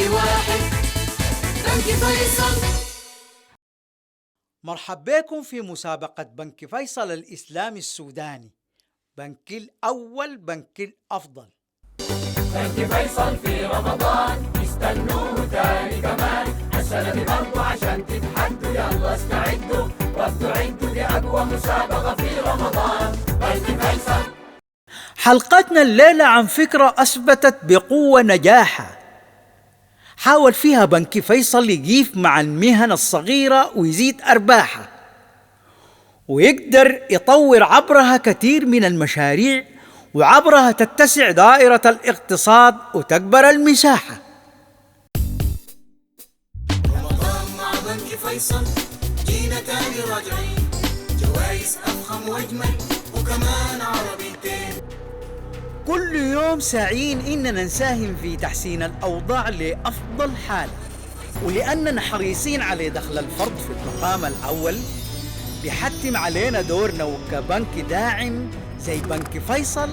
واحد، بنك فيصل. مرحبا بكم في مسابقة بنك فيصل الإسلامي السوداني، بنك الأول بنك الأفضل. بنك فيصل في رمضان يستنوه تاني كمان، السنة دي برضو عشان تتحدوا، يلا استعدوا وابدوا عدوا، دي أقوى مسابقة في رمضان. بنك فيصل. حلقتنا الليلة عن فكرة أثبتت بقوة نجاحها، حاول فيها بنك فيصل يقيف مع المهن الصغيرة ويزيد أرباحها، ويقدر يطور عبرها كثير من المشاريع، وعبرها تتسع دائرة الاقتصاد وتكبر المساحة. رمضان مع بنك فيصل جينا تاني راجعين، جوائز أفخم وأجمل وكمان عربيتين. كل يوم ساعين إننا نساهم في تحسين الأوضاع لأفضل حال، ولأننا حريصين على دخل الفرد في المقام الأول، بيحتم علينا دورنا وكبنك داعم زي بنك فيصل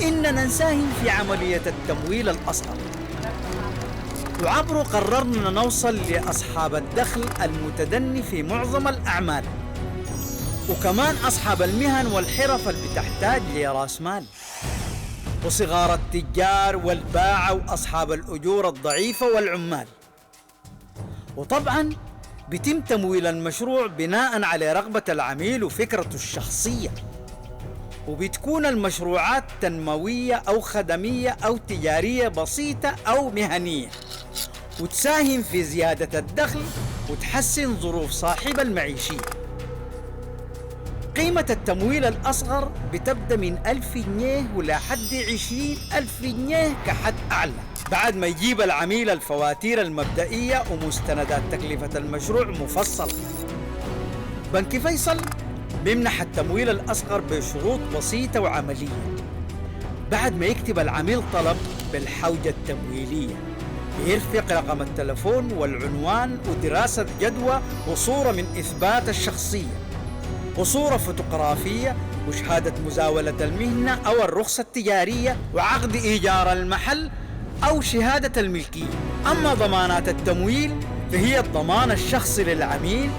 إننا نساهم في عملية التمويل الأصغر، وعبره قررنا نوصل لأصحاب الدخل المتدني في معظم الأعمال، وكمان أصحاب المهن والحرف اللي بتحتاج لرأس مال، وصغار التجار والباعة وأصحاب الأجور الضعيفة والعمال. وطبعاً بيتم تمويل المشروع بناء على رغبة العميل وفكرته الشخصية، وبتكون المشروعات تنموية أو خدمية أو تجارية بسيطة أو مهنية، وتساهم في زيادة الدخل وتحسن ظروف صاحب المعيشية. قيمة التمويل الأصغر بتبدأ من 1000 جنيه ولحد 20,000 جنيه كحد أعلى، بعد ما يجيب العميل الفواتير المبدئية ومستندات تكلفة المشروع مفصلة. بنك فيصل بيمنح التمويل الأصغر بشروط بسيطة وعملية. بعد ما يكتب العميل طلب بالحوجة التمويلية، بيرفق رقم التلفون والعنوان ودراسة جدوى وصورة من إثبات الشخصية، وصورة فوتوغرافية وشهادة مزاولة المهنة أو الرخصة التجارية، وعقد إيجار المحل أو شهادة الملكية. أما ضمانات التمويل فهي الضمان الشخصي للعميل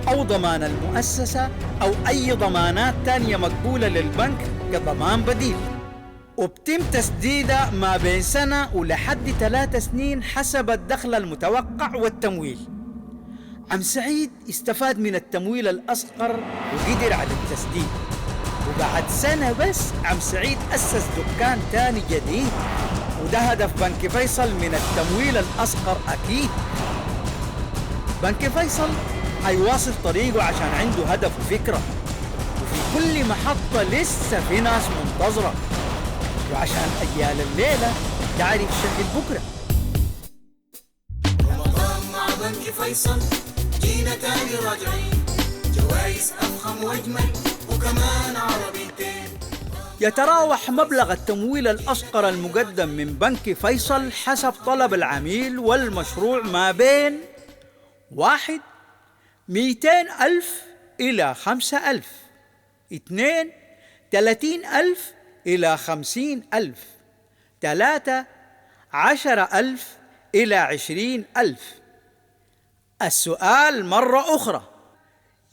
أو ضمان المؤسسة أو أي ضمانات تانية مقبولة للبنك كضمان بديل، وبتم تسديدها ما بين سنة ولحد 3 سنين حسب الدخل المتوقع والتمويل. عم سعيد استفاد من التمويل الأصغر وقدر على التسديد، وبعد سنة بس عم سعيد أسس دكان تاني جديد، وده هدف بنك فيصل من التمويل الأصغر. أكيد بنك فيصل هيواصل طريقه عشان عنده هدف وفكرة، وفي كل محطة لسه في ناس منتظرة، وعشان أجيال الليلة تعرف شكل بكرة. رمضان مع بنك فيصل جينا تاني راجعين، جوائز أفخم وأجمل وكمان عربيتين. يتراوح مبلغ التمويل الأصغر المقدم من بنك فيصل حسب طلب العميل والمشروع ما بين 1 200,000 إلى 5,000، 2 30,000 إلى 50,000، 3 10,000 إلى 20,000. السؤال مرة أخرى،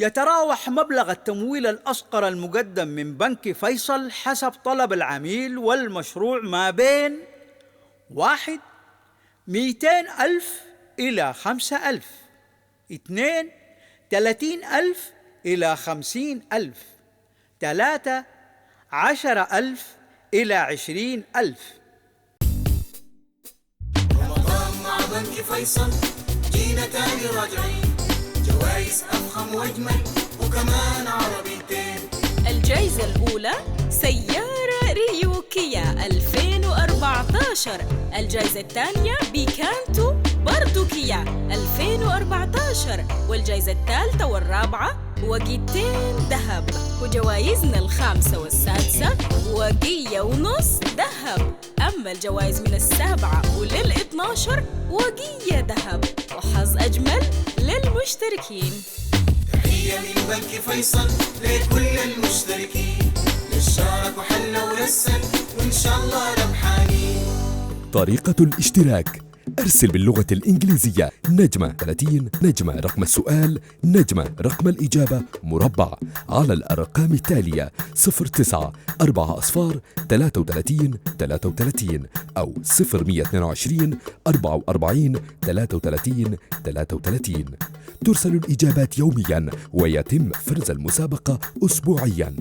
يتراوح مبلغ التمويل الأصغر المقدم من بنك فيصل حسب طلب العميل والمشروع ما بين 1 200,000 إلى 5,000، 2 30,000 إلى 50,000، 3 10,000 إلى 20,000. رمضان مع بنك فيصل جينا تاني راجعين، جوائز أفخم وأجمل وكمان عربيتين. الجائزة الأولى سيارة ريو كيا 2014. الجائزة الثانية بيكانتو برضو كيا 2014. والجائزة الثالثة والرابعة وقيتين ذهب. وجوائزنا الخامسة والسادسة وقية ونص ذهب. أما الجوائز من 7 ولل12 وقية ذهب. وحظ أجمل للمشتركين. تحية من بنك فيصل لكل المشتركين، للشارك وحلوا ورسل وإن شاء الله ربحانين. طريقة الاشتراك: أرسل باللغة الإنجليزية نجمة 30 نجمة رقم السؤال نجمة رقم الإجابة مربع على الأرقام التالية 09 4 أصفار 33 33 أو 0122 44 33 33. ترسل الإجابات يوميا ويتم فرز المسابقة أسبوعيا.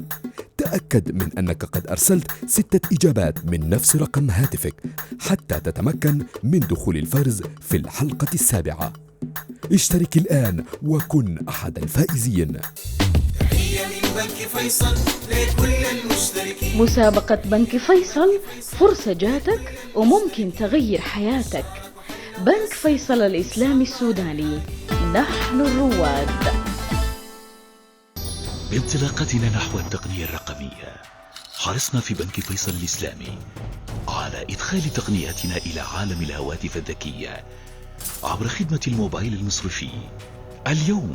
تأكد من أنك قد أرسلت 6 إجابات من نفس رقم هاتفك حتى تتمكن من دخول الفرز في الحلقة السابعة. اشترك الآن وكن أحد الفائزين. تحية من بنك فيصل لكل المشتركين. مسابقة بنك فيصل، فرصة جاتك وممكن تغير حياتك. بنك فيصل الإسلامي السوداني، نحن الرواد. بانطلاقتنا نحو التقنية الرقمية، حرصنا في بنك فيصل الإسلامي على إدخال تقنياتنا إلى عالم الهواتف الذكية عبر خدمة الموبايل المصرفي. اليوم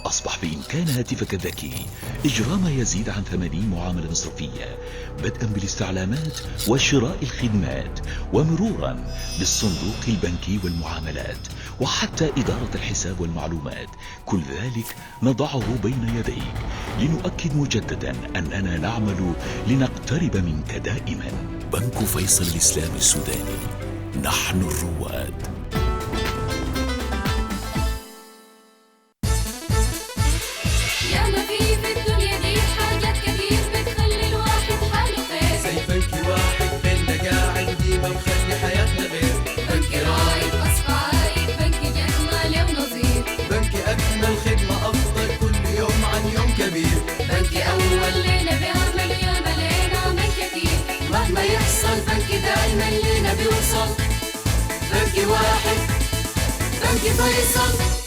أصبح بإمكان هاتفك الذكي إجراء ما يزيد عن 80 معاملة مصرفية، بدءا بالاستعلامات وشراء الخدمات ومرورا بالصندوق البنكي والمعاملات وحتى إدارة الحساب والمعلومات. كل ذلك نضعه بين يديك لنؤكد مجددا أننا نعمل لنقترب منك دائما. بنك فيصل الإسلامي السوداني، نحن الرواد. بنكي أول لينا بيعمل يا ملينا من كتير، مهما يحصل بنكي دايما لينا بيوصل. بنكي واحد، بنكي فيصل.